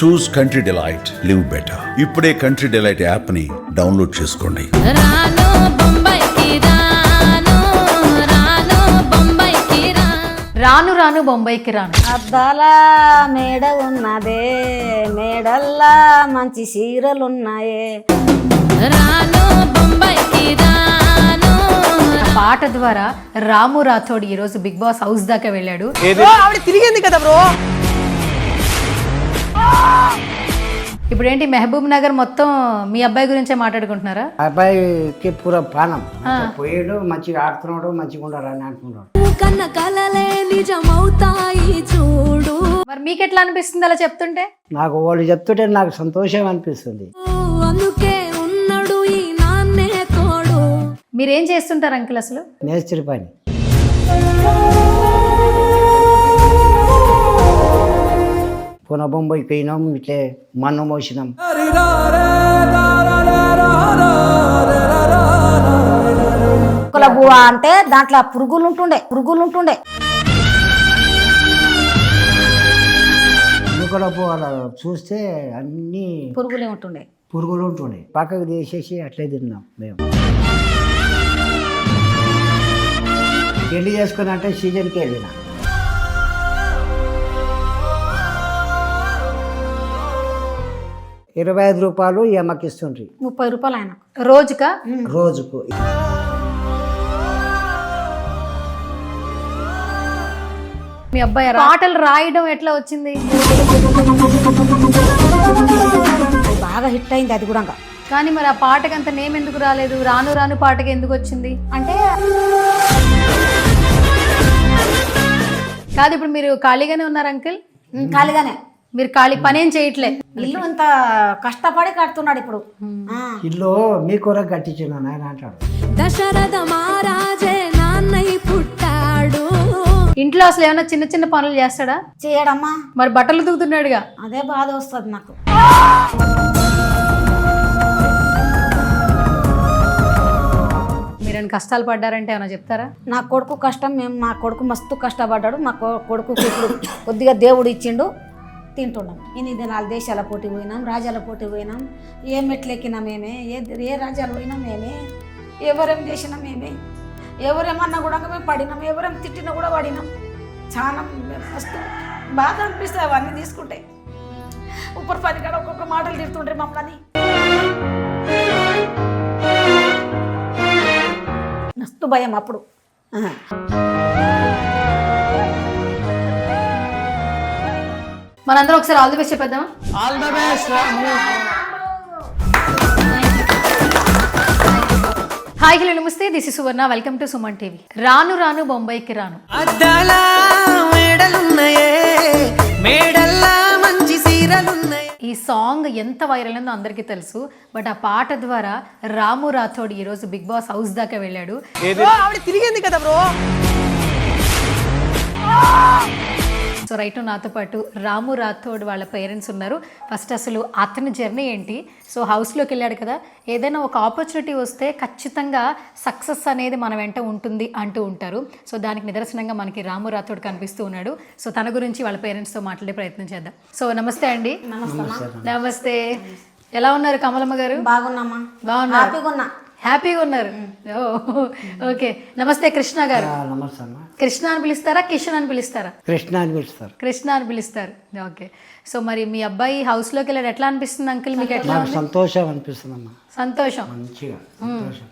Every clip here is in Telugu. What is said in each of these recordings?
చూస్ కంట్రీ డిలైట్, లివ్ బెటర్. ఇప్పుడే కంట్రీ డిలైట్ యాప్ ని డౌన్లోడ్ చేసుకోండి. రాను రాను బొంబాయికి రాను. అద్దాల మేడ ఉన్నదే, మేడల్లా మంచి చీరలున్నాయే. రాను బొంబాయికి రాను. పాట ద్వారా రాము రాథోడ్ ఈ రోజు బిగ్ బాస్ హౌస్ దాకా వెళ్ళాడు. ఆవిడ తిరిగింది కదా బ్రో. ఇప్పుడు ఏంటి మెహబూబ్ నగర్ మొత్తం మీ అబ్బాయి గురించే మాట్లాడుకుంటున్నారా? అబ్బాయికి పూర పానం పోయాడు, మంచిగా ఆడుతున్నాడు, మంచిగా ఉన్నాడు అని అంటున్నాడు. కన్న కలలే నిజమవుతాయి చూడు. మరి మీకు ఎట్లా అనిపిస్తుంది అలా చెప్తుంటే? నాకు వాళ్ళు చెప్తుంటే నాకు సంతోషం అనిపిస్తుంది. అందుకే ఉన్నాడు ఈ నాన్నే తోడు. మీరేం చేస్తుంటారు అంకుల్ అసలు? మేస్త్రి పని. పునః బొంబాయి పోయినాం, ఇట్లే మన్ను మోసినాం. కుల బువ్వ అంటే దాంట్లో పురుగులు ఉంటుండే. ఎన్నికలపు అలా చూస్తే అన్ని పురుగులే ఉంటుండే. పురుగులు ఉంటుండే. పక్కకు తీసేసి అట్లే తిన్నాం మేము. పెళ్లి చేసుకుని అంటే సీజన్కి వెళ్ళిన. ₹25 ఈ అమ్మకి ఇస్తుండ్రి. 30 రూపాయలు ఆయన రోజుకా? రోజుకు. మీ అబ్బాయి పాటలు రాయడం ఎట్లా వచ్చింది? బాగా హిట్ అయింది అది కూడా. కానీ మరి ఆ పాటకి అంత నేమ్ ఎందుకు రాలేదు? రాను రాను పాటకి ఎందుకు వచ్చింది అంటే కాదు, ఇప్పుడు మీరు ఖాళీగానే ఉన్నారు అంకుల్? ఖాళీగానే. మీరు ఖాళీ పనేం చేయట్లే? ఇల్లు ఇంత కష్టపడి కడుతున్నాడు ఇప్పుడు. ఇల్లు మీ కొరకు కట్టించిన ఆయన అంటాడు. దశరథ మహారాజే నాన్నై పుట్టాడు. ఇంట్లో అసలు ఏమైనా చిన్న చిన్న పనులు చేస్తాడా? చేయడమ్మా. మరి బట్టలు దిగుతున్నాడుగా. అదే బాధ వస్తుంది నాకు. మీరేమైనా కష్టాలు పడ్డారంటే ఏమైనా చెప్తారా? నా కొడుకు కష్టం, మా కొడుకు మస్తు కష్టపడ్డాడు. మా కొడుకుకి ఇప్పుడు కొద్దిగా దేవుడు ఇచ్చిండు, తింటున్నాం. ఇన్ని దినాలు దేశాల పోటీ పోయినాం, రాజ్యాల పోటీ పోయినాం. ఏ మెట్లు ఎక్కినా మేమే, ఏ రాజ్యాలు పోయినా మేమే, ఎవరేం చేసినా మేమే, ఎవరేమన్నా కూడా మేము పడినాం, ఎవరేం తిట్టినా కూడా పడినాం. చాలా మస్తు బాధ అనిపిస్తాయి అవన్నీ తీసుకుంటే. ఉప్పర్ పని కాడ ఒక్కొక్క మాటలు తిడుతుండ్రి మమ్మల్ని. మస్తు భయం అప్పుడు. మనందరం ఒకసారి ఆల్ ది బెస్ట్ చెప్పేద్దాం. All the best. Hi hello నమస్తే, this is Suvarna, welcome to Suman TV. రాను రాను బొంబాయికి రాను. అద్దాల మేడలున్నాయే, మేడల్లా మంచి సీరలున్నాయే. ఈ సాంగ్ ఎంత వైరల్ అయిందో అందరికీ తెలుసు. బట్ ఆ పాట ద్వారా రాము రాథోడ్ ఈ రోజు బిగ్ బాస్ హౌస్ దాకా వెళ్ళాడు. ఆవిడ తిరిగింది కదా బ్రో. సో రైట్ నాతో పాటు రాము రాథోడ్ వాళ్ళ పేరెంట్స్ ఉన్నారు. ఫస్ట్ అసలు అతని జర్నీ ఏంటి? సో హౌస్లోకి వెళ్ళాడు కదా, ఏదైనా ఒక ఆపర్చునిటీ వస్తే ఖచ్చితంగా సక్సెస్ అనేది మన వెంట ఉంటుంది అంటూ ఉంటారు. సో దానికి నిదర్శనంగా మనకి రాము రాథోడ్ కనిపిస్తూ ఉన్నాడు. సో తన గురించి వాళ్ళ పేరెంట్స్తో మాట్లాడే ప్రయత్నం చేద్దాం. సో నమస్తే అండి. నమస్తే. ఎలా ఉన్నారు కమలమ్మ గారు? బాగున్నామా? బాగున్నారు. హ్యాపీగా ఉన్నారు. ఓకే. నమస్తే కృష్ణ గారు. నమస్తే అమ్మా. కృష్ణ అని పిలుస్తారా, కిషన్ అని పిలుస్తారా? కృష్ణ అని పిలుస్తారు. కృష్ణ అని పిలుస్తారు. ఓకే. సో మరి మీ అబ్బాయి హౌస్లోకి వెళ్ళాడు, ఎట్లా అనిపిస్తుంది అంకుల్ మీకు? ఎట్లా నాకు సంతోషం అనిపిస్తుంది అమ్మా. సంతోషం. మంచిగా సంతోషం,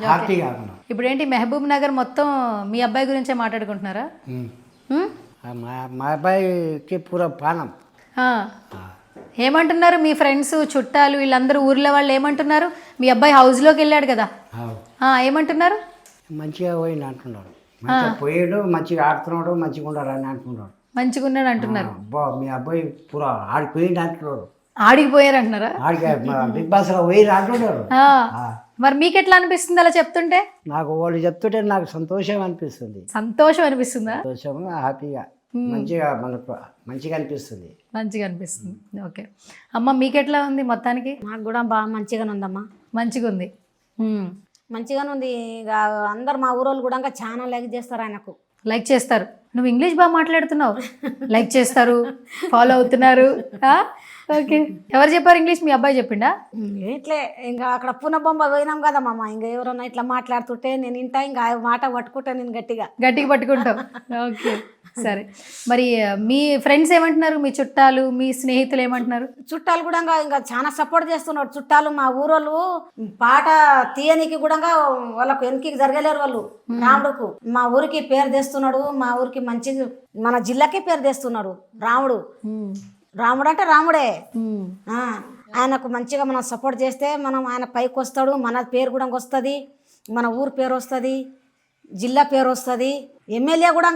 హ్యాపీగా ఉన్నాం. ఇప్పుడు ఏంటి మెహబూబ్ నగర్ మొత్తం మీ అబ్బాయి గురించే మాట్లాడుకుంటున్నారా? మా అబ్బాయికి పూర పానం. ఏమంటున్నారు మీ ఫ్రెండ్స్, చుట్టాలు, వీళ్ళందరూ ఊర్లో వాళ్ళు ఏమంటున్నారు? మీ అబ్బాయి హౌస్లోకి వెళ్ళాడు కదా, ఏమంటున్నారు? మంచిగా పోయింది అంటున్నాడు. మంచిగా పోయాడు, మంచిగా ఆడుతున్నాడు, మంచిగా ఉన్నాడు అని అంటున్నాడు. మంచిగా ఉన్నాడు అంటున్నారు. మీ అబ్బాయి పూర ఆడిపోయింది అంటున్నాడు. ఆడిపోయారు అంటున్నారా? బిగ్ బాస్ లో పోయి అంటున్నారు. మరి మీకు ఎట్లా అనిపిస్తుంది అలా చెప్తుంటే? నాకు వాళ్ళు చెప్తుంటే నాకు సంతోషం అనిపిస్తుంది. సంతోషం అనిపిస్తుందా? సంతోషం, హ్యాపీగా, మంచిగా, మనకు మంచిగా అనిపిస్తుంది. మంచిగా అనిపిస్తుంది. ఓకే అమ్మ, మీకు ఎట్లా ఉంది మొత్తానికి? నాకు కూడా బాగా మంచిగానే ఉందమ్మా. మంచిగా ఉంది. మంచిగానే ఉంది. ఇక అందరు మా ఊరోళ్ళు కూడా చాలా లైక్ చేస్తారు ఆయనకు. లైక్ చేస్తారు. నువ్వు ఇంగ్లీష్ బాగా మాట్లాడుతున్నావు, లైక్ చేస్తారు, ఫాలో అవుతున్నారు. ఓకే, ఎవరు చెప్పారు ఇంగ్లీష్? మీ అబ్బాయి చెప్పిండా? ఇట్లే ఇంకా అక్కడ పునబొమ్మ పోయినాం కదా మామ, ఇంకా ఎవరన్నా ఇట్లా మాట్లాడుతుంటే నేను ఇంటా, ఇంకా ఆ మాట పట్టుకుంటా నేను గట్టిగా పట్టుకుంటావు. ఓకే, సరే. మరి మీ ఫ్రెండ్స్ ఏమంటున్నారు? మీ చుట్టాలు, మీ స్నేహితులు ఏమంటున్నారు? చుట్టాలు కూడా ఇంకా చాలా సపోర్ట్ చేస్తున్నారు చుట్టాలు. మా ఊరోళ్ళు పాట తీయనికి కూడా వాళ్ళకు వెనక్కి జరగలేరు వాళ్ళు. రాముడుకు మా ఊరికి పేరు తెస్తున్నాడు, మా ఊరికి మంచి మన జిల్లాకే పేరు తెస్తున్నాడు రాముడు. రాముడు అంటే రాముడే. ఆయనకు మంచిగా మనం సపోర్ట్ చేస్తే మనం ఆయన పైకి వస్తాడు, మన పేరు కూడా వస్తుంది, మన ఊరు పేరు వస్తుంది, జిల్లా పేరు వస్తుంది, ఎమ్మెల్యే కూడా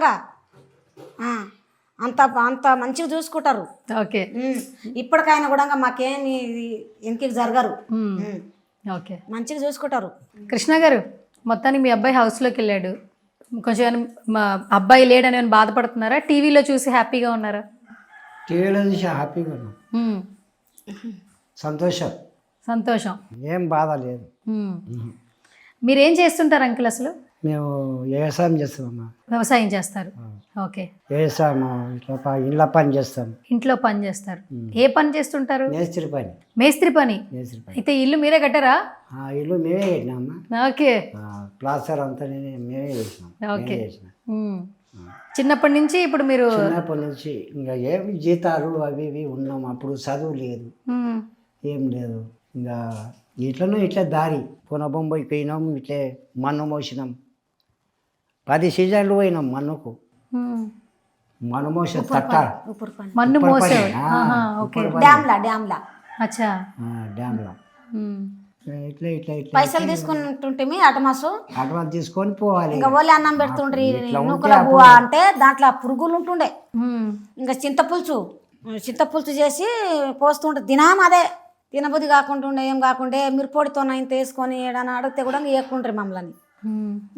అంత అంత మంచిగా చూసుకుంటారు. ఓకే, ఇప్పటికైనా కూడా మాకేమి వెనక్కి జరగరు. ఓకే, మంచిగా చూసుకుంటారు. కృష్ణ గారు, మొత్తానికి మీ అబ్బాయి హౌస్లోకి వెళ్ళాడు, కొంచెం మా అబ్బాయి లేడని ఏమైనా బాధపడుతున్నారా? టీవీలో చూసి హ్యాపీగా ఉన్నారా? టీవీలో చూసి హ్యాపీగా ఉన్నాం, సంతోషం, ఏం బాధ లేదు. మీరేం చేస్తుంటారు అంకుల్ అసలు? మేము వ్యవసాయం చేస్తామమ్మా. వ్యవసాయం చేస్తారు. ఓకే, వ్యవసాయం, ఇట్లా ఇండ్ల పని చేస్తాం. ఇంట్లో పని చేస్తారు. ఏ పని చేస్తుంటారు? మేస్త్రి పని. మేస్త్రి పని. అయితే ఇల్లు మీరే కట్టారా? ఇల్లు మేమే కట్టినామా. ఓకే, ప్లాస్టర్ అంతా మేమే చేసినాం. ఓకే. చిన్నప్పటి నుంచి ఇప్పుడు మీరు? చిన్నప్పటి నుంచి ఇంకా ఏమి జీతాలు అవి ఇవి ఉన్నాం. అప్పుడు చదువు లేదు, ఏం లేదు. ఇంకా ఇట్లనో ఇట్లా దారి పునబొంబాయి పోయినాం, ఇట్లే మన్ను మోసినాం. 10 సీజన్లు పోయినాం మన్నుకు. మన్ను మోసే తట్ట, మన్ను మోసే డ్యామ్లా అచ్చా, డ్యామ్లో ఇట్లా ఇట్లా ఇట్లా పైసలు తీసుకుంటుంటే అటమాసు అడ్వాన్స్ తీసుకొని పోవాలి. ఇంకా ఓలే అన్నం పెడుతుండ్రి, నూకల బువ్వ అంటే దాంట్లో పురుగులు ఉంటుండే. ఇంకా చింతపులుసు చేసి పోస్తుంటే దినం అదే తినబుద్ధి కాకుండా ఏం కాకుండా మిరపొడితో ఇంత వేసుకొని ఏడని అడిగితే కూడా వేయకుండ్రి మమ్మల్ని.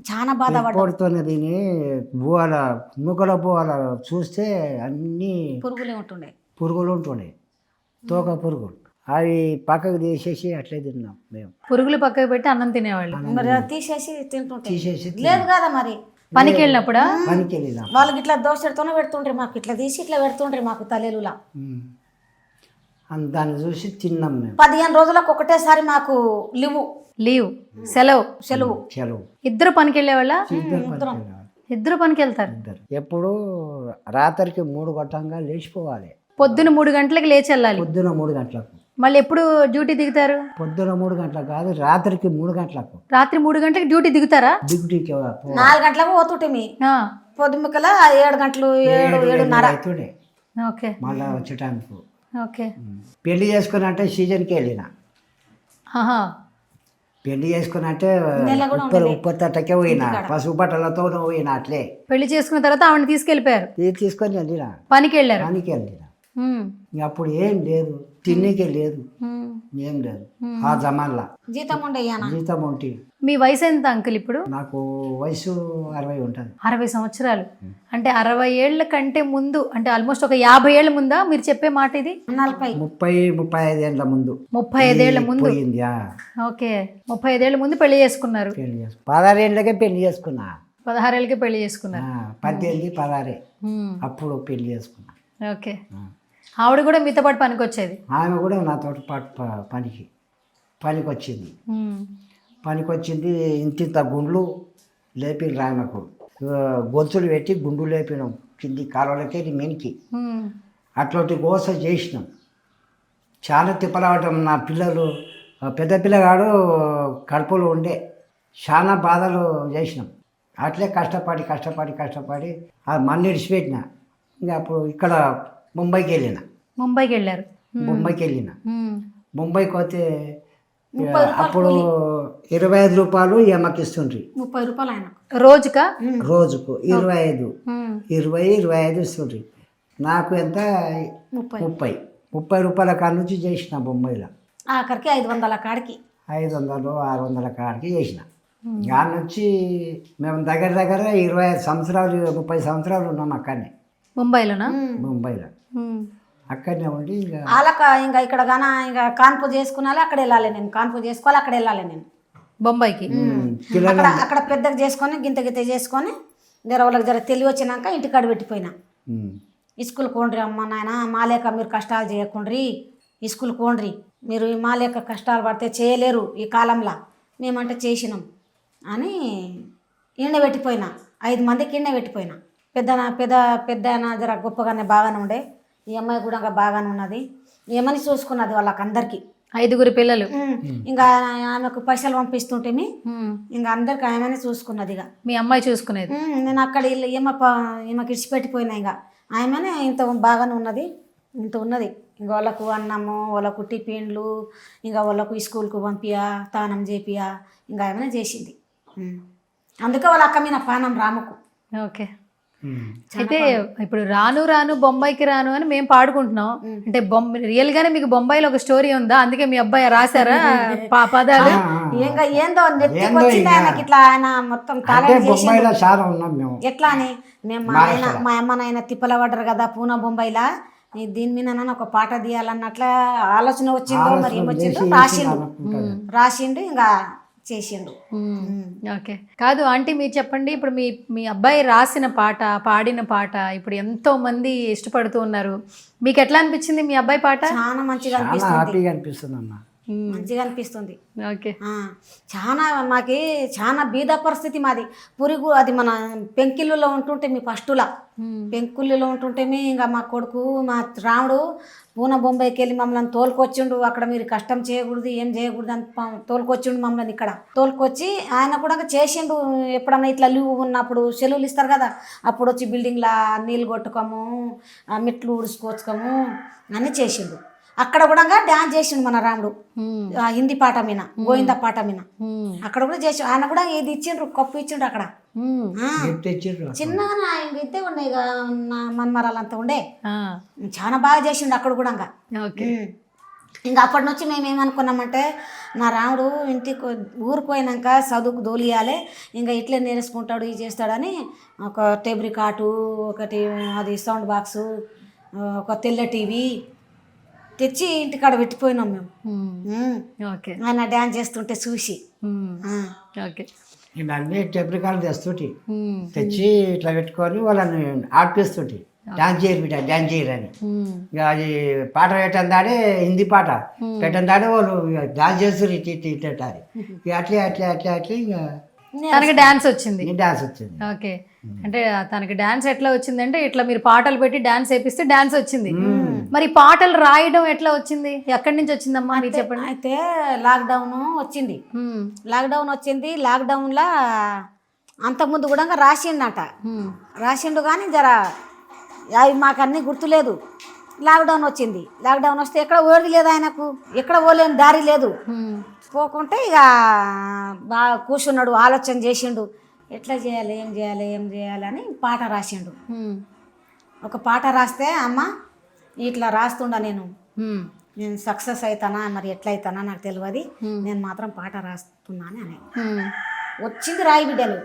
చాలా బాధపడుతున్న దీని బువ్వాల నూకల బువ్వాల చూస్తే అన్ని పురుగులు ఉంటుండే, తోక పురుగులు. అవి పక్కకు తీసేసి అట్లే తిన్నాం మేము. పురుగులు పక్కకు పెట్టి అన్నం తినేవాళ్ళు. మరి తీసేసి తింటుంటే లేదు కదా మరి. పనికి వెళ్ళినప్పుడా? పనికి వెళ్ళినా వాళ్ళకి ఇట్లా దోశతోనే పెడుతుండ్రి, మాకు ఇట్లా తీసి ఇట్లా పెడుతుండ్రి మాకు తల్లిలా. దాన్ని చూసి తిన్నాం మేము. 15 రోజులకు ఒకటేసారి మాకు సెలవు. ఇద్దరు పనికి వెళ్ళేవాళ్ళ? ఇద్దరు పనికి వెళ్తారు. ఎప్పుడు రాత్రికి 3 గంటలుగా లేచిపోవాలి. పొద్దున 3 గంటలకు లేచి వెళ్ళాలి. పొద్దున 3 గంటలకు. మళ్ళీ ఎప్పుడు డ్యూటీ దిగుతారు? పొద్దున 3 గంటలకు కాదు, రాత్రికి 3 గంటలకు. రాత్రి 3 గంటలకు డ్యూటీ దిగుతారా? డ్యూటీకి 4 గంటలకు పోతుంటే పొద్దుమికల 7 గంటలు 7:30 అవుతుండే. ఓకే, మళ్ళీ వచ్చే టైంకు. ఓకే. పెళ్లి చేసుకుని అంటే సీజన్కి వెళ్ళిన. పెళ్లి చేసుకుని అంటే ఉప్పత్తకే పోయినా, పసుపు బట్టలతో పోయినా. అట్లే పెళ్లి చేసుకున్న తర్వాత ఆవిడని తీసుకెళ్ళిపోయారు. తీసుకొని వెళ్ళినా, పనికి వెళ్ళారు. పనికి వెళ్ళిన. అప్పుడు ఏం లేదు, తిన్నికే లేదు, ఏం లేదు. ఆ జమాన్లా జీతం ఉంటే. మీ వయసు ఎంత అంకుల్ ఇప్పుడు? నాకు వయసు 60 ఉంటుంది. 60 సంవత్సరాలు అంటే 60 ఏళ్ల కంటే ముందు, అంటే ఆల్మోస్ట్ ఒక 50 ఏళ్ల ముందా మీరు చెప్పే మాట ఇది? 35 ఏళ్ల ముందు. 35 ఏళ్ల ముందు. ఓకే, 35 ఏళ్ల ముందు పెళ్లి చేసుకున్నారు. 16 ఏళ్ళకే పెళ్లి చేసుకున్నా. 16 ఏళ్ళకే పెళ్లి చేసుకున్నారు. 18, 16 అప్పుడు పెళ్లి చేసుకున్నా. ఓకే. ఆవిడ కూడా మీతో పాటు పనికి వచ్చేది? ఆమె కూడా నాతో పాటు పనికి వచ్చింది. ఇంత గుండ్లు లేపి రామకు గొంతులు పెట్టి గుండు లేపినాం కింది కాలువలకి మెనికి. అట్లాంటి గోస చేసినాం. చాలా తిప్పలవటం. నా పిల్లలు, పెద్ద పిల్లగాడు కడుపులో ఉండే, చాలా బాధలు చేసినాం. అట్లే కష్టపడి ఆ మళ్ళీ ఇడిచిపెట్టిన. ఇంకా అప్పుడు ఇక్కడ ముంబైకి వెళ్ళిన. ముంబైకి వెళ్ళారు? ముంబైకి వెళ్ళిన. ముంబైకి పోతే అప్పుడు 25 రూపాయలు ఎమ్మకి ఇస్తుండ్రి. 30 రూపాయలు ఆయన రోజుకు 25 ఇస్తుండ్రి. నాకు ఎంత 30 రూపాయల కాడ నుంచి చేసిన బొంబాయిలో. ఆఖరికి 500 కాడికి 500-600 కాడికి చేసిన. దాని నుంచి మేము దగ్గర 25 సంవత్సరాలు 30 సంవత్సరాలు ఉన్నాం అక్కడనే. ముంబైలోనా? ముంబైలో అక్కడనే ఉండి ఇంకా ఇక్కడ గానా ఇంకా కాన్పు చేసుకున్నాలి, అక్కడ వెళ్ళాలి నేను. కాన్పు చేసుకోవాలి, అక్కడ వెళ్ళాలి నేను బొంబాయికి. అక్కడ పెద్దగా చేసుకొని గింత చేసుకొని జర వాళ్ళకి జర తెలివి వచ్చినాక ఇంటికాడ పెట్టిపోయినా. ఉమ్. స్కూల్ కోండ్రి అమ్మ నాయన మా లేక మీరు కష్టాలు చేయకుండ్రి, స్కూల్ కోండ్రి, మీరు మా లేక కష్టాలు పడితే చేయలేరు ఈ కాలంలో, మేమంటే చేసినాం అని ఈయన పెట్టిపోయినా. 5 మందికి ఈయన పెట్టిపోయినా. పెద్ద జర గొప్పగానే బాగానే ఉండే, ఈ అమ్మాయి కూడా బాగానే ఉన్నది, ఏమని చూసుకున్నది వాళ్ళకందరికీ. 5 పిల్లలు. ఇంకా ఆమెకు పైసలు పంపిస్తుంటే ఇంకా అందరికి ఆమెనే చూసుకున్నది. ఇక మీ అమ్మాయి చూసుకునేది. నేను అక్కడ ఈమెకి ఇడిచిపెట్టిపోయినా. ఇక ఆమెనే ఇంత బాగానే ఉన్నది, ఇంత ఉన్నది. ఇంకా వాళ్ళకు అన్నము, వాళ్ళకు టిఫిన్లు, ఇంకా వాళ్ళకు స్కూల్కు పంపియా, తానం చేపియా, ఇంకా ఆమెనే చేసింది. అందుకే వాళ్ళ అక్క మీద పానం రాముకు. ఓకే. అయితే ఇప్పుడు రాను రాను బొంబాయికి రాను అని మేము పాడుకుంటున్నాం. అంటే రియల్ గానే మీకు బొంబాయిలో ఒక స్టోరీ ఉందా? అందుకే మీ అబ్బాయి రాశారా పదాలు? ఇంకా ఏందో నెత్తికి వచ్చింది ఆయనకి. ఇట్లా ఆయన మొత్తం టాలెంట్ బొంబాయిలో చాలా ఉన్నాం మేము. ఎట్లా అని మేము మా అమ్మ నాయన తిప్పల పడ్డారు కదా పూనా బొంబాయిలా, దీని మీద ఒక పాట తీయాలన్నట్ల ఆలోచన వచ్చిందో మరి ఏమొచ్చిందో రాసిండు ఇంకా చేసిండు. ఓకే. కాదు ఆంటీ మీరు చెప్పండి, ఇప్పుడు మీ అబ్బాయి రాసిన పాట, పాడిన పాట ఇప్పుడు ఎంతో మంది ఇష్టపడుతూ ఉన్నారు. మీకు ఎట్లా అనిపించింది మీ అబ్బాయి పాట? చాలా మంచిగా హ్యాపీగా అనిపిస్తుంది అన్న, మంచిగా అనిపిస్తుంది. ఓకే. చాలా మాకి చాలా బీద పరిస్థితి మాది. పురుగు అది మన పెంకిళ్ళలో ఉంటుంటే మీ ఫస్టులా పెంకుళ్ళలో ఉంటుంటే ఇంకా మా కొడుకు మా రాముడు పూనా బొంబాయికి వెళ్ళి మమ్మల్ని తోలుకొచ్చిండు. అక్కడ మీరు కష్టం చేయకూడదు, ఏం చేయకూడదు అని తోలుకొచ్చిండు మమ్మల్ని. ఇక్కడ తోలుకొచ్చి ఆయన కూడా చేసిండు. ఎప్పుడన్నా ఇట్లా లీవ్ ఉన్నప్పుడు సెలవులు ఇస్తారు కదా, అప్పుడు వచ్చి బిల్డింగ్లా నీళ్ళు కొట్టుకోము, మెట్లు ఊడుచుకోవచ్చుకోము అని చేసిండు. అక్కడ కూడా డ్యాన్స్ చేసిండు మన రాముడు, హిందీ పాట మీద, గోవింద పాట మీద. అక్కడ కూడా చేసి ఆయన కూడా ఇది ఇచ్చిండ్రు, కప్పు ఇచ్చిండ్రు అక్కడ. చిన్నగా ఇంతే ఉన్నాయి మన్మరాలంతా ఉండే. చాలా బాగా చేసిండు అక్కడ కూడా. ఇంకా అప్పటి నుంచి మేము ఏమనుకున్నామంటే నా రాముడు ఇంటికి ఊరికి పోయినాక చదువుకు దోలియాలి, ఇంకా ఇట్లే నేర్చుకుంటాడు, ఇది చేస్తాడని ఒక టేబుల్ కాటు, ఒకటి అది సౌండ్ బాక్సు, ఒక తెల్ల టీవీ తెచ్చి ఇంటికాడ పెట్టిపోయినాం మేము. ఆయన డ్యాన్స్ చేస్తుంటే చూసి అన్నీ టెబ్రికాలు తెస్తుంటే తెచ్చి ఇట్లా పెట్టుకొని వాళ్ళని ఆడిపిస్తుంటే డాన్స్ చేయరు బిడ్డ, డాన్స్ చేయరని. ఇక అది పాట పెట్టందాడే హిందీ పాట పెట్టందాడే వాళ్ళు డాన్స్ చేస్తారు. ఇట్టారు ఇక అట్లే అట్లే అట్లే అట్లే ఇక తనకి డాన్స్ వచ్చింది. డాన్స్ వచ్చింది. ఓకే. అంటే తనకి డాన్స్ ఎట్లా వచ్చిందంటే ఇట్లా మీరు పాటలు పెట్టి డాన్స్ వేపిస్తే డాన్స్ వచ్చింది. మరి పాటలు రాయడం ఎట్లా వచ్చింది, ఎక్కడి నుంచి వచ్చిందమ్మా మీరు చెప్పండి. అయితే లాక్డౌన్ వచ్చింది. లాక్డౌన్లో అంతకుముందు కూడా రాసిండట. రాసిండు కానీ జర అవి మాకు అన్నీ గుర్తులేదు. లాక్డౌన్ వచ్చింది. లాక్డౌన్ వస్తే ఎక్కడ ఓడి లేదు, ఆయనకు ఎక్కడ పోలేని దారి లేదు. పోకుంటే ఇక బాగా కూర్చున్నాడు, ఆలోచన చేసిండు, ఎట్లా చేయాలి, ఏం చేయాలి అని పాట రాసిండు. ఒక పాట రాస్తే అమ్మ ఇట్లా రాస్తుండా నేను సక్సెస్ అవుతానా, మరి ఎట్లా అవుతానా నాకు తెలియదు, నేను మాత్రం పాట రాస్తున్నాను అని. వచ్చింది రాయి బిడ్డలు,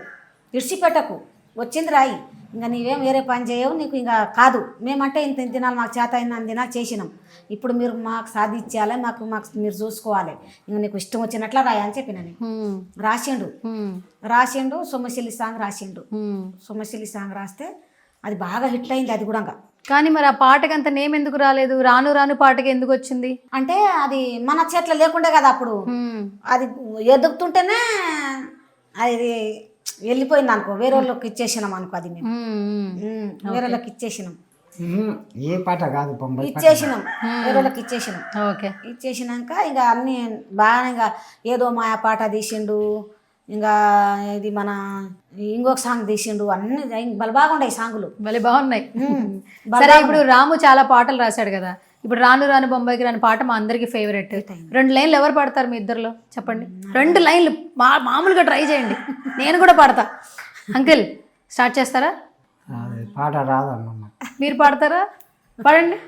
ఇడిచిపెట్టకు, వచ్చింది రాయి, ఇంకా నీవేం వేరే పని చేయవు, నీకు ఇంకా కాదు, మేమంటే ఇంత తినాలి, మాకు చేత అయిన తినాలి చేసినాం, ఇప్పుడు మీరు మాకు సాధించాలి, మాకు మీరు చూసుకోవాలి, ఇంకా నీకు ఇష్టం వచ్చినట్లా రాయి అని చెప్పినని. రాసిండు సొమ్మశిల్లి సాంగ్ రాసిండు. సొమ్మశిల్లి సాంగ్ రాస్తే అది బాగా హిట్ అయింది. అది కూడా కానీ మరి ఆ పాటకి అంత నేమ్ ఎందుకు రాలేదు, రాను రాను పాటకి ఎందుకు వచ్చింది అంటే అది మన చేతిలో లేకుండే కదా అప్పుడు. అది ఎదుగుతుంటేనే అది వెళ్ళిపోయింది అనుకో, వేరే వాళ్ళకి ఇచ్చేసినాం అనుకో, అది మేము వేరే వాళ్ళకి ఇచ్చేసినాం. ఏ పాట కాదు, ఇచ్చేసినాం, వేరే వాళ్ళకి ఇచ్చేసినాం. ఓకే. ఇచ్చేసినాక ఇక అన్నీ బాగా ఇంకా ఏదో మాయా పాట తీసిండు, ఇంకా ఇది మన ఇంకొక సాంగ్ తీసిండు, అన్ని బాగా ఉన్నాయి సాంగులు, భలే బాగున్నాయి. సరే, ఇప్పుడు రాము చాలా పాటలు రాశాడు కదా, ఇప్పుడు రాను రాను బొంబాయికి రాని పాట మా అందరికి ఫేవరెట్. 2 లైన్లు ఎవరు పాడతారు మీ ఇద్దరిలో చెప్పండి. 2 లైన్లు మామూలుగా ట్రై చేయండి, నేను కూడా పాడతా. అంకిల్ స్టార్ట్ చేస్తారా? పాట రాదమ్మా, మీరు పాడతారా? పాడండి.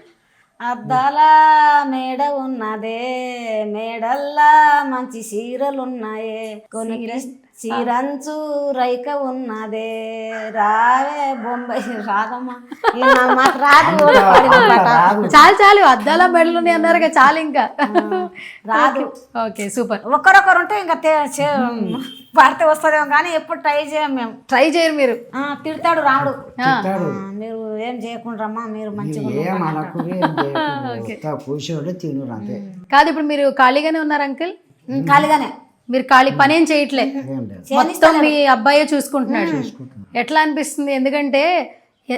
అద్దాల మేడ ఉన్నదే, మేడల్లా మంచి చీరలున్నాయే, చీరంచు రైక ఉన్నదే రావే బొంబాయి రాదమ్మా మాకు రాదు పాడిన పాట. చాలు చాలు అద్దాల మెడలు అన్నారు కదా, చాలు ఇంకా రాదు. Okay super. ఒకరొకరు ఉంటే ఇంకా పాడితే వస్తుందేమో కానీ ఎప్పుడు ట్రై చేయం మేము. ట్రై చేయరు మీరు. తిడతాడు రాముడు, తిట్టాడు. మీరు ఏం చేయకుండ్రమ్మా, మీరు మంచిగా ఏం అనకు, కూర్చోడు తిను అంతే. కాదు ఇప్పుడు మీరు ఖాళీగానే ఉన్నారు అంకుల్? ఖాళీగానే. మీరు ఖాళీ పనేం చేయట్లే, ఏం లేదు. మొత్తం మీ అబ్బాయే చూసుకుంటున్నాడు. ఎట్లా అనిపిస్తుంది? ఎందుకంటే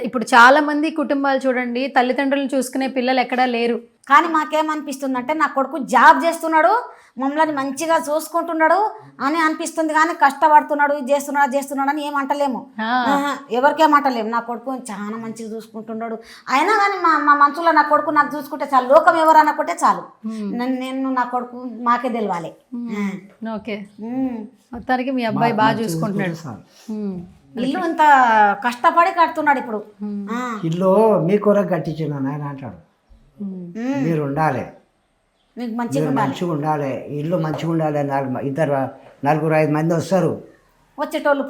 ఇప్పుడు చాలా మంది కుటుంబాలు చూడండి, తల్లిదండ్రులను చూసుకునే పిల్లలు ఎక్కడా లేరు. కానీ మాకేమనిపిస్తుంది అంటే నా కొడుకు జాబ్ చేస్తున్నాడు, మమ్మల్ని మంచిగా చూసుకుంటున్నాడు అని అనిపిస్తుంది. కానీ కష్టపడుతున్నాడు, ఇది చేస్తున్నాడు అని ఏమంటలేము, ఎవరికేమంటలేము. నా కొడుకు చాలా మంచిగా చూసుకుంటున్నాడు. అయినా కానీ మా మనసులో నా కొడుకు నాకు చూసుకుంటే చాలు, లోకం ఎవరు అనుకుంటే చాలు. నేను నా కొడుకు మాకే తెలవాలి. ఓకే, మొత్తానికి మీ అబ్బాయి బాగా చూసుకుంటున్నాడు. ఇల్లు ఇంత కష్టపడి కడుతున్నాడు ఇప్పుడు. ఇల్లు మీ కొరకు కట్టించిన ఆయన అంటాడు, మీరు ఉండాలి, మీకు మీరు మంచిగా ఉండాలి, ఇల్లు మంచిగా ఉండాలి. నలుగురు 5 మంది వస్తారు, వచ్చేటోళ్ళు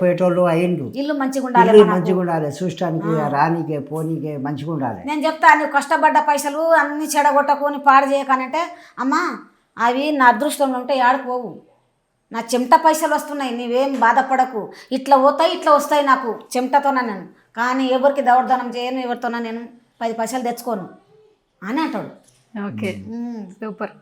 పోయేటోళ్ళు అయ్యిండు. ఇల్లు మంచిగా ఉండాలి, ఇల్లు మంచిగా ఉండాలి, చూడటానికి రానికే పోనీకే మంచిగా ఉండాలి. నేను చెప్తా, నువ్వు కష్టపడ్డ పైసలు అన్ని చెడగొట్టకొని పాడు చేయకనంటే, అమ్మా అవి నా అదృష్టంలో ఉంటే ఆడుకోవు, నా చెమట పైసలు వస్తున్నాయి, నీవేం బాధపడకు, ఇట్లా పోతాయి ఇట్లా వస్తాయి నాకు చెమటతోన నేను. కానీ ఎవరికి దౌర్దనం చేయను, ఎవరితోన నేను 10 పైసలు తెచ్చుకోను అని అంటాడు. Okay super.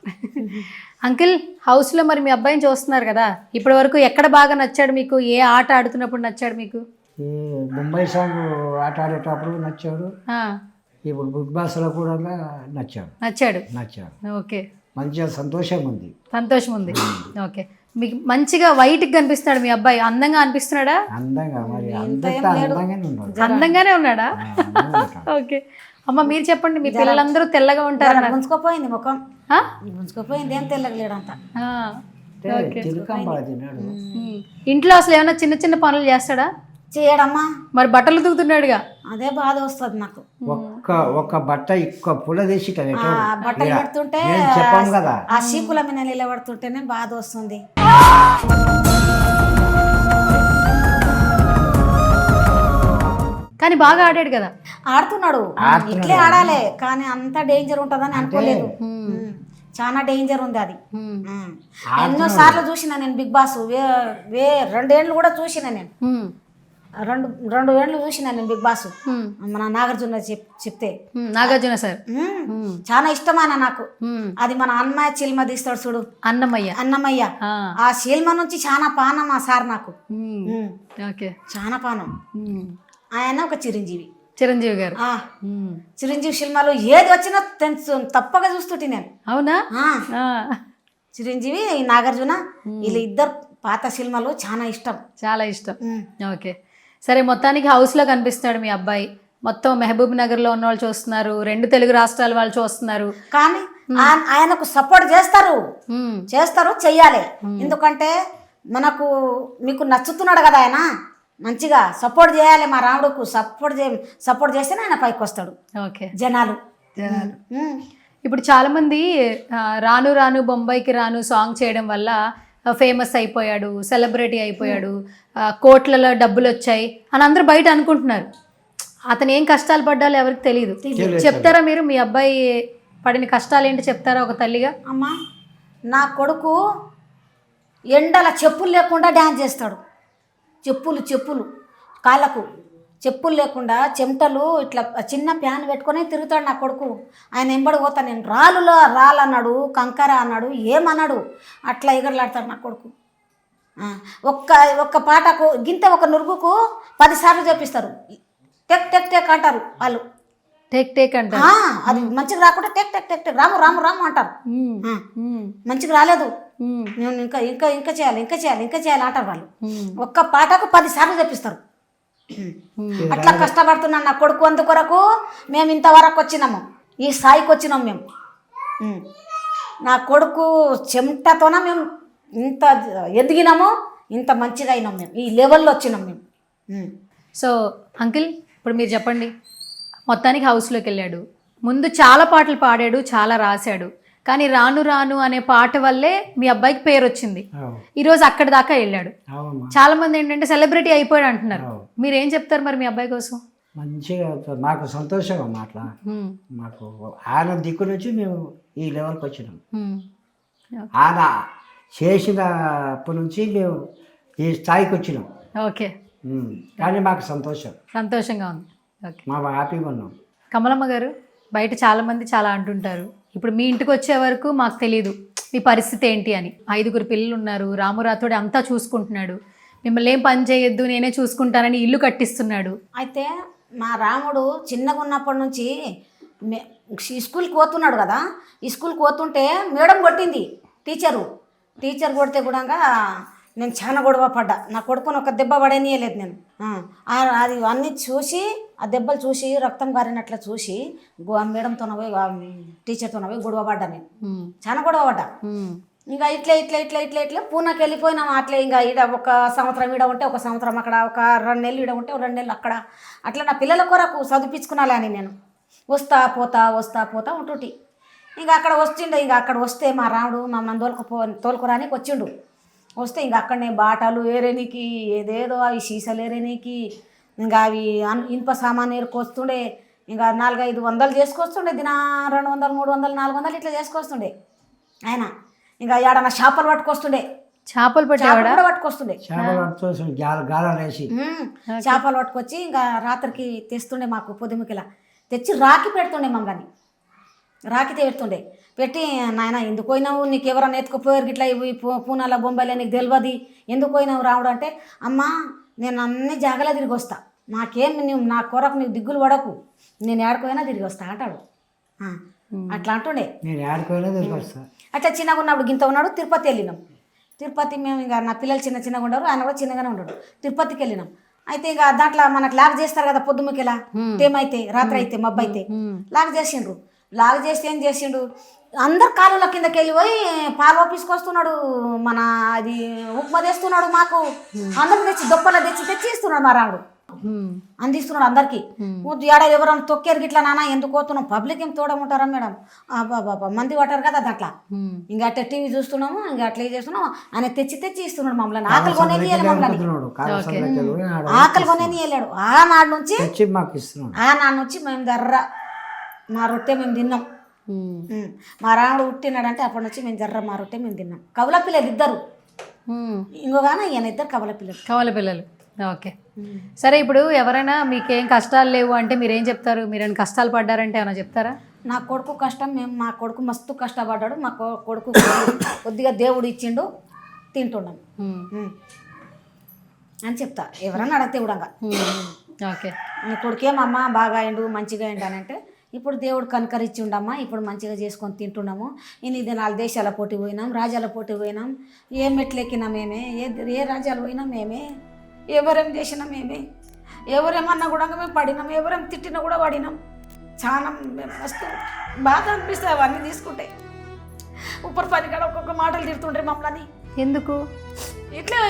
అంకిల్ హౌస్లో మరి మీ అబ్బాయిని చూస్తున్నారు కదా, ఇప్పటి వరకు ఎక్కడ బాగా నచ్చాడు మీకు? ఏ ఆట ఆడుతున్నప్పుడు నచ్చాడు మీకు? ఈ ముంబై సాంగ్ ఆట ఆడేటప్పుడు నచ్చాడు, ఇప్పుడు బిగ్ బాస్లో కూడా నచ్చాడు. ఓకే, మంచిగా సంతోషం ఉంది. ఓకే, మీకు మంచిగా వైట్గా కనిపిస్తున్నాడు మీ అబ్బాయి. అందంగా అనిపిస్తున్నాడా? అందంగా, మరి అందంగానే ఉన్నాడు. అందంగానే ఉన్నాడా? ఓకే అమ్మ మీరు చెప్పండి, మీ పిల్లలందరూ తెల్లగా ఉంటారు. గుంజుకోపోయింది ముఖం, గుంజుకోపోయింది, ఏం తెల్లగలేడంత. ఇంట్లో అసలు ఏమైనా చిన్న చిన్న పనులు చేస్తాడా? చేయడమ్మా. మరి బట్టలు తుకుతున్నాడుగా, అదే బాధ వస్తుంది నాకు. ఒక్క బట్ట ఎక్కువ పుల్ల తీసి బట్టలు పెడుతుంటే చెప్పాం కదా, ఆ సీకుల మీద నిలబడుతుంటేనే బాధ వస్తుంది. కానీ బాగా ఆడాడు కదా. ఆడుతున్నాడు, ఇట్లే ఆడాలి, కానీ అంత డేంజర్ ఉంటుందని అనుకోలేదు. చాలా డేంజర్ ఉంది అది. ఎన్నో సార్లు చూసిన నేను బిగ్ బాస్, 2 ఏళ్ళు కూడా చూసిన నేను, 2 ఏళ్ళు చూసిన నేను బిగ్ బాస్. మన నాగార్జున చెప్తే, నాగార్జున సార్ చాలా ఇష్టమైన నాకు. అది మన అన్నమయ్య చిల్మ తీస్తాడు చూడు, అన్నమయ్య. ఆ చిల్మ నుంచి చాలా పానం ఆ సార్ నాకు, చాలా పానం. ఆయన ఒక చిరంజీవి గారు. చిరంజీవి సినిమాలో ఏది వచ్చినా తప్పగా చూస్తుంటే నేను. అవునా? చిరంజీవి, నాగార్జున, వీళ్ళు ఇద్దరు పాత సినిమాలు చాలా ఇష్టం. ఓకే సరే, మొత్తానికి హౌస్లో కనిపిస్తున్నాడు మీ అబ్బాయి. మొత్తం మహబూబ్ నగర్లో ఉన్న వాళ్ళు చూస్తున్నారు, 2 తెలుగు రాష్ట్రాల వాళ్ళు చూస్తున్నారు. కానీ ఆయనకు సపోర్ట్ చేస్తారు, చెయ్యాలి. ఎందుకంటే మీకు నచ్చుతున్నాడు కదా ఆయన, మంచిగా సపోర్ట్ చేయాలి. మా రాముడుకు సపోర్ట్ చేస్తేనే ఆయన పైకి వస్తాడు. ఓకే, జనాలు. ఇప్పుడు చాలామంది రాను రాను బొంబాయికి రాను సాంగ్ చేయడం వల్ల ఫేమస్ అయిపోయాడు, సెలబ్రిటీ అయిపోయాడు, కోట్లలో డబ్బులు వచ్చాయి అని అందరూ బయట అనుకుంటున్నారు. అతను ఏం కష్టాలు పడ్డాలో ఎవరికి తెలియదు. చెప్తారా మీరు మీ అబ్బాయి పడిన కష్టాలు ఏంటి చెప్తారా ఒక తల్లిగా? అమ్మా, నా కొడుకు ఎండల చెప్పులు లేకుండా డ్యాన్స్ చేస్తాడు. చెప్పులు కాళ్ళకు చెప్పులు లేకుండా చెమటలు ఇట్లా చిన్న ప్యాన్ పెట్టుకొని తిరుగుతాడు నా కొడుకు. ఆయన ఎంబడి పోతా నేను రాళ్ళన్నాడు, కంకర అన్నాడు, ఏమన్నాడు, అట్లా ఎగరలాడతాడు నా కొడుకు. ఒక్క పాటకు గింత ఒక నురుగుకు 10 సార్లు చెప్పిస్తారు. టెక్ టెక్ టెక్ అంటారు వాళ్ళు, టెక్ అంటారు. అది మంచిగా రాకుండా టెక్ టెక్ టెక్ టెక్ రాము అంటారు. మంచిగా రాలేదు, నేను ఇంకా చేయాలి అంటారు వాళ్ళు. ఒక్క పాటకు 10 సార్లు చెప్పిస్తారు. అట్లా కష్టపడుతున్నాను నా కొడుకు. అందుకొరకు మేము ఇంతవరకు వచ్చినాము, ఈ స్థాయికి వచ్చినాం మేము. నా కొడుకు చెమటతోన మేము ఇంత ఎదిగినాము, ఇంత మంచిగా అయినాం మేము, ఈ లెవెల్లో వచ్చినాం మేము. సో అంకిల్ ఇప్పుడు మీరు చెప్పండి, మొత్తానికి హౌస్లోకి వెళ్ళాడు, ముందు చాలా పాటలు పాడాడు, చాలా రాశాడు, కానీ రాను రాను అనే పాట వల్లే మీ అబ్బాయికి పేరు వచ్చింది. అవు ఈరోజు అక్కడి దాకా వెళ్ళాడు. అవమ్మా చాలా మంది ఏంటంటే సెలబ్రిటీ అయిపోయాడు అంటున్నారు. అవు. మీరు ఏం చెప్తారు మరి మీ అబ్బాయి కోసం? మంచిగా మాకు సంతోషం అమ్మా అట్లా. హ్మ్. మాకు ఆయన దిక్కు నుంచి మేము ఈ లెవెల్కి వచ్చినాం. హ్మ్. ఆయన చేసినప్పటి నుంచి మేము ఈ స్థాయికి వచ్చినాం. ఓకే, కానీ మాకు సంతోషంగా ఉంది. ఓకే, మా హ్యాపీగా ఉన్నాం. కమలమ్మ గారు, బయట చాలా మంది చాలా అంటుంటారు, ఇప్పుడు మీ ఇంటికి వచ్చే వరకు మాకు తెలియదు మీ పరిస్థితి ఏంటి అని. 5 పిల్లలు ఉన్నారు, రాము రాథోడ్ అంతా చూసుకుంటున్నాడు, మిమ్మల్ని ఏం పని చేయొద్దు నేనే చూసుకుంటానని ఇల్లు కట్టిస్తున్నాడు. అయితే మా రాముడు చిన్నగా ఉన్నప్పటి నుంచి స్కూల్కి పోతున్నాడు కదా, ఈ స్కూల్కి పోతుంటే మేడం కొట్టింది టీచర్ కొడితే కూడా నేను చాలా గొడవ పడ్డా. నా కొడుకుని ఒక దెబ్బ పడేనియలేదు నేను. అది అన్నీ చూసి ఆ దెబ్బలు చూసి రక్తం గారినట్లా చూసి మేడంతో పోయి టీచర్తో పోయి గొడవ పడ్డా నేను. చాలా గొడవ పడ్డా. ఇంకా ఇట్లా పూనాకి వెళ్ళిపోయినాం. అట్లే ఇంకా ఈడ 1 సంవత్సరం ఈడ ఉంటే 1 సంవత్సరం అక్కడ, ఒక 2 నెలలు ఈడ ఉంటే 2 నెలలు అక్కడ. అట్లా నా పిల్లల కొరకు చదివించుకున్నాలే అని నేను వస్తా పోతా ఉంటుంటి. ఇంకా అక్కడ వచ్చిండు. ఇంకా అక్కడ వస్తే మా రాముడు మమ్మల్ని తోలుకురానికి వచ్చిండు. వస్తే ఇంకా అక్కడనే బాటలు ఏరేనికి, ఏదేదో అవి సీసాలు ఏరేనికి, ఇంకా అవి ఇనుప సామాన్ ఏరుకొస్తుండే. ఇంకా 4-5 వందలు చేసుకొస్తుండే, దిన 200, 300, 400 ఇట్లా చేసుకొస్తుండే ఆయన. ఇంకా ఏడన్నా చేపలు పట్టుకొస్తుండే, చేపలు పట్టుకొస్తుండే, గాలాలు వేసి చేపలు పట్టుకొచ్చి ఇంకా రాత్రికి తెస్తుండే. మాకు పొద్దుముకిలా తెచ్చి రాకి పెడుతుండే, మమ్మల్ని రాకి పెడుతుండే. పెట్టి నాయన ఎందుకు పోయినావు, నీకు ఎవరన్నా ఎత్తుకుపోయారు ఇట్లా పూనాల బొంబాయిలో నీకు తెలియదు, ఎందుకు పోయినావు రాముడు అంటే, అమ్మా నేను అన్ని జాగలా తిరిగి వస్తా, నాకేం నువ్వు నా కొరకు నీకు దిగులు పడకు, నేను ఏడుకోయినా తిరిగి వస్తా అంటాడు. అట్లా అంటుండే. నేను ఏడుకోయినా తిరిగి వస్తా. అట్లా చిన్నగా ఉన్నప్పుడు గింత ఉన్నాడు. తిరుపతి వెళ్ళినాం. తిరుపతి మేము ఇంకా నా పిల్లలు చిన్నగా ఉండరు, ఆయన కూడా చిన్నగానే ఉండడు. తిరుపతికి వెళ్ళినాం. అయితే ఇక దాంట్లో మనకు లాగ్ చేస్తారు కదా పొద్దుముకెలా, టైం అయితే రాత్రి అయితే మబ్బు అయితే లాగ్ చేసిండ్రు. లాగ్ చేస్తే ఏం చేసిండు, అందరు కాలువల కిందకి వెళ్ళిపోయి పాలు ఓపించుకొస్తున్నాడు. మన అది ఉప్మా తెస్తున్నాడు మాకు. అందరికి తెచ్చి దొప్పల తెచ్చి ఇస్తున్నాడు మా రాముడు. అందిస్తున్నాడు అందరికి. ఏడాది ఎవరైనా తొక్కేరు గిట్లా నాన్న ఎందుకు పోతున్నాం, పబ్లిక్ ఏం తోడముంటారా మేడం, బాబా మంది పట్టారు కదా దాంట్లో. ఇంకా అట్లా టీవీ చూస్తున్నాము, ఇంకా అట్లా చేస్తున్నాము. ఆయన తెచ్చి ఇస్తున్నాడు మమ్మల్ని. ఆకలి కొనేది ఆకలి కొనేది వెళ్ళాడు. ఆనాడు నుంచి మేము జర్ర మా రొట్టె మేము తిన్నాం. మా రాముడు పుట్టినాడంటే అప్పటి నుంచి మేము జర్ర మా రొట్టె మేము తిన్నాం. కవల పిల్లలు 2, ఇంకొక ఈయన 2 కవల పిల్లలు. ఓకే, సరే. ఇప్పుడు ఎవరైనా మీకేం కష్టాలు లేవు అంటే మీరేం చెప్తారు? మీరేమైనా కష్టాలు పడ్డారంటే ఏమైనా చెప్తారా? నా కొడుకు కష్టం, మా కొడుకు మస్తు కష్టపడ్డాడు, మా కొడుకు కొద్దిగా దేవుడు ఇచ్చిండు, తింటున్నాం అని చెప్తా ఎవరన్నా అడిగితే కూడా. ఓకే, నీ కొడుకేమమ్మా బాగా అయిండు మంచిగా అయిండు అని అంటే, ఇప్పుడు దేవుడు కనకరిచ్చిండమ్మా, ఇప్పుడు మంచిగా చేసుకొని తింటున్నాము. ఇన్ని దినాలు దేశాల పోటీ పోయినాం, రాజ్యాల పోటీ పోయినాం, ఏ మెట్లు ఎక్కినా మేమే, ఏ రాజ్యాలు పోయినా మేమే, ఎవరేం చేసినా మేమే, ఎవరేమన్నా కూడా మేము పడినాం, ఎవరేం తిట్టినా కూడా పడినాం. చాలా మస్తు బాధ అనిపిస్తుంది అవన్నీ తీసుకుంటే. ఉప్పర్ పని కాడ ఒక్కొక్క మాటలు తిడుతుండ్రే మమ్మల్ని. ఎందుకు? ఇట్లా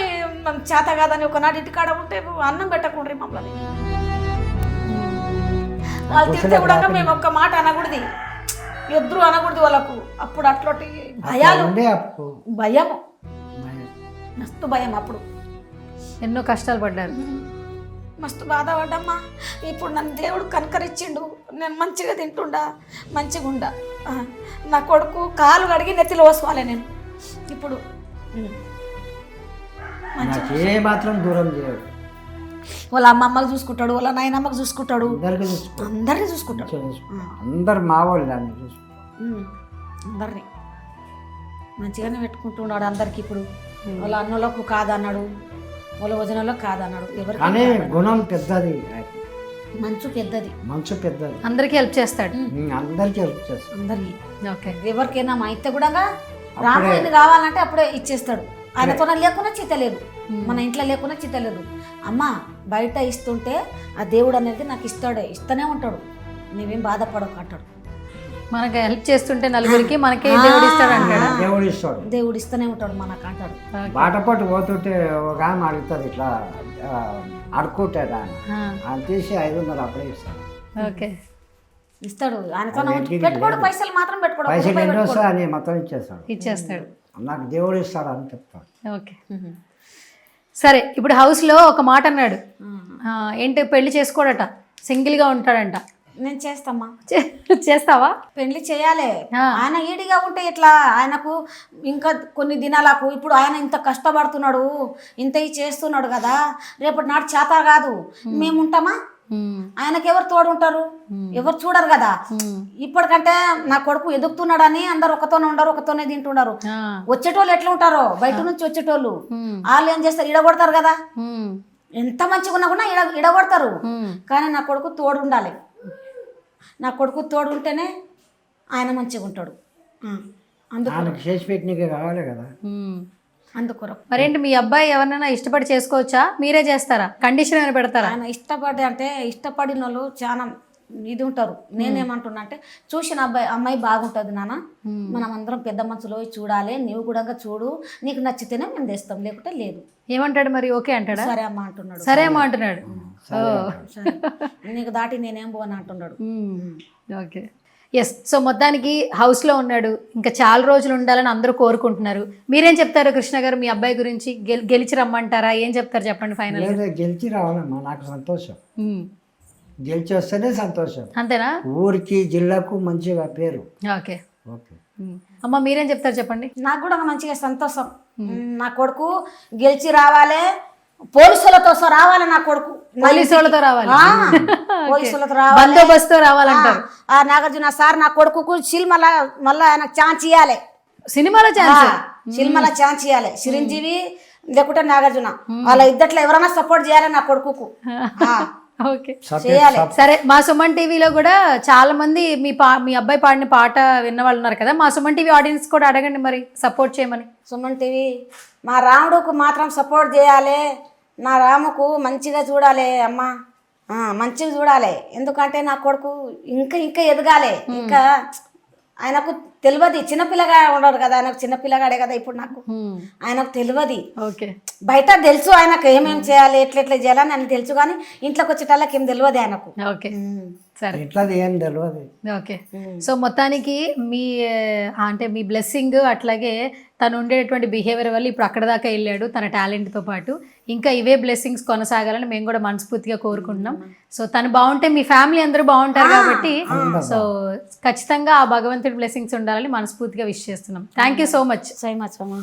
మనం చేత కాదని ఒకనాడు ఇంటికాడ ఉంటే అన్నం పెట్టకుండ్రి మమ్మల్ని. వాళ్ళు తిడితే కూడా మేము ఒక్క మాట అనకూడదు, ఎదురు అనకూడదు వాళ్ళకు. అప్పుడు అట్లాంటి భయాలు, భయము, మస్తు భయం. అప్పుడు ఎన్నో కష్టాలు పడ్డారు, మస్తు బాధపడ్డమ్మా. ఇప్పుడు నన్ను దేవుడు కనకరిచ్చిండు, నేను మంచిగా తింటుండా, మంచిగా ఉండా. నా కొడుకు కాలు కడిగి నెత్తిలో వేసుకోవాలి నేను ఇప్పుడు. మాత్రం దూరం చేయడు. వాళ్ళ అమ్మమ్మకి చూసుకుంటాడు, వాళ్ళ నాయనమ్మకి చూసుకుంటాడు, అందరినీ చూసుకుంటాడు. అందరు మా వాళ్ళు అందరినీ మంచిగానే పెట్టుకుంటున్నాడు అందరికి. ఇప్పుడు వాళ్ళ అన్నలకు కాదన్నాడు, వాళ్ళ వజనంలో కాదన్నాడు. ఎవరికి గుణం పెద్దది, మంచు పెద్దది, అందరికీ హెల్ప్ చేస్తాడు. అందరికి ఓకే, ఎవరికైనా మా అయితే కూడా రాముడిని కావాలంటే అప్పుడే ఇచ్చేస్తాడు. ఆయనతో లేకున్నా చిత్తలేదు, మన ఇంట్లో లేకున్నా చిత్తలేదు. అమ్మ బయట ఇస్తుంటే ఆ దేవుడు అనేది నాకు ఇస్తూనే ఉంటాడు, నువ్వేం బాధపడకు అంటాడు. మనకి హెల్ప్ చేస్తుంటే నలుగురికి మనకే దేవుడు ఇస్తాడు అంటాడు. దేవుడు ఇస్తూనే ఉంటాడు మనకు అంటాడు. బాటపాటు పోతుంటే ఒక ఆమె అడుగుతుంది, ఇట్లా అడుక్కుంటాడు, తీసి 500 అప్పుడే ఇస్తాడు. ఓకే, ఇస్తాడు ఆయనతో అది పెట్టుకోడు, లేదు. పైసలు మాత్రం పెట్టుకోడు, ఒక్క పైసలు రూపాయి ఎన్ని పెట్టుకోడు. వస్తా అని మొత్తం ఇచ్చేస్తాడు. ఇచ్చేస్తాడు. నాకు దేవుడు ఇస్తాడు అని చెప్తాడు. ఓకే సరే, ఇప్పుడు హౌస్లో ఒక మాట అన్నాడు, ఏంటి పెళ్లి చేసుకోడట, సింగిల్గా ఉంటాడంట. నేను చేస్తామా, చేస్తావా? పెళ్లి చేయాలి. ఆ. ఆయన ఈడిగా ఉంటే ఎట్లా, ఆయనకు ఇంకా కొన్ని దినాలకు ఇప్పుడు ఆయన ఇంత కష్టపడుతున్నాడు, ఇంత ఇది చేస్తున్నాడు కదా, రేపటి నాడు చేత కాదు, మేము ఉంటామా? ఆయనకి ఎవరు తోడు ఉంటారు? ఎవరు చూడరు కదా. ఇప్పటికంటే నా కొడుకు ఎదుగుతున్నాడని అందరు ఒకతోనే ఉండరు, ఒకతోనే తింటున్నారు. వచ్చేటోళ్ళు ఎట్లా ఉంటారో, బయట నుంచి వచ్చేటోళ్ళు వాళ్ళు ఏం చేస్తారు, ఇడగొడతారు కదా. ఎంత మంచిగా ఉన్నా కూడా ఇడగొడతారు. కానీ నా కొడుకు తోడు ఉండాలి. నా కొడుకు తోడు ఉంటేనే ఆయన మంచిగా ఉంటాడు. ఆయనకు చేసి పెట్టినకే కావాలి కదా. అందుకొరకు మరేంటి మీ అబ్బాయి ఎవరినైనా ఇష్టపడి చేసుకోవచ్చా, మీరే చేస్తారా, కండిషన్ ఏమైనా పెడతారా? ఆయన ఇష్టపడిన వాళ్ళు చాలా ఇది ఉంటారు. నేనేమంటున్నా అంటే, చూసిన అమ్మాయి బాగుంటుంది నాన్న, మనం అందరం పెద్ద మనసులో చూడాలి, నీవు కూడా చూడు, నీకు నచ్చితేనే మేము తెస్తాం, లేకుంటే లేదు. ఏమంటాడు మరి? ఓకే అంటాడా? సరే అమ్మ అంటున్నాడు. సరే అమ్మా అంటున్నాడు. సరే, నీకు దాటి నేనేం పోను అంటున్నాడు. Okay yes. సో మొత్తానికి హౌస్లో ఉన్నాడు, ఇంకా చాలా రోజులు ఉండాలని అందరూ కోరుకుంటున్నారు. మీరేం చెప్తారు కృష్ణ గారు మీ అబ్బాయి గురించి? గెలిచి రమ్మంటారా, ఏం చెప్తారు చెప్పండి ఫైనల్? లేదా గెలిచి రావాలమ్మా, నాకు సంతోషం. గెలిచి వస్తేనే సంతోషం. అంతేనా? ఊరికి జిల్లాకు మంచిగా పేరు. Okay okay. అమ్మ మీరేం చెప్తారు చెప్పండి? నాకు కూడా మంచిగా సంతోషం. నా కొడుకు గెలిచి రావాలి, పోలీసులతో రావాలి. నా కొడుకు పోలీసులతో రావాలి, పోలీసులతో రావాలి, బందోబస్తు రావాలంటారు. ఆ నాగార్జున సార్ నా కొడుకు మళ్ళీ ఆయనకు ఛాన్స్ ఇవ్వాలి, సినిమాలో ఛాన్స్, సినిమాలో ఛాన్స్ ఇవ్వాలి. చిరంజీవి లేకుంటే నాగార్జున, వాళ్ళ ఇద్దట్లో ఎవరైనా సపోర్ట్ చేయాలి నా కొడుకు. ఓకే సరే. మా సుమన్ టీవీలో కూడా చాలా మంది మీ అబ్బాయి పాడిన పాట విన్న వాళ్ళు ఉన్నారు కదా, మా సుమన్ టీవీ ఆడియన్స్ కూడా అడగండి మరి, సపోర్ట్ చేయమని. సుమన్ టీవీ మా రాముడుకు మాత్రం సపోర్ట్ చేయాలి, నా రాముకు మంచిగా చూడాలి అమ్మ, మంచిగా చూడాలి. ఎందుకంటే నా కొడుకు ఇంకా ఇంకా ఎదగాలి. ఇంకా ఆయనకు తెలియదు, చిన్నపిల్లగా ఉండడు కదా, ఆయనకు చిన్నపిల్లగాడే కదా ఇప్పుడు నాకు, ఆయనకు తెలియదు. ఓకే, బయట తెలుసు ఆయనకు ఏమేమి చేయాలి, ఎట్లెట్లా చేయాలని అని తెలుసు, కానీ ఇంట్లోకి వచ్చేటళ్ళకి ఏం తెలియదు ఆయనకు. ఓకే సరే, ఇట్లా ఏం తెలియదు. ఓకే. సో మొత్తానికి మీ బ్లెస్సింగ్, అట్లాగే తను ఉండేటువంటి బిహేవియర్ వల్ల ఇప్పుడు అక్కడ దాకా వెళ్ళాడు తన టాలెంట్తో పాటు. ఇంకా ఇవే బ్లెస్సింగ్స్ కొనసాగాలని మేము కూడా మనస్ఫూర్తిగా కోరుకుంటున్నాం. సో తను బాగుంటే మీ ఫ్యామిలీ అందరూ బాగుంటారు కాబట్టి, సో ఖచ్చితంగా ఆ భగవంతుడి బ్లెస్సింగ్స్ ఉండాలని మనస్ఫూర్తిగా విష్ చేస్తున్నాం. Thank you so much. So much అమ్మా.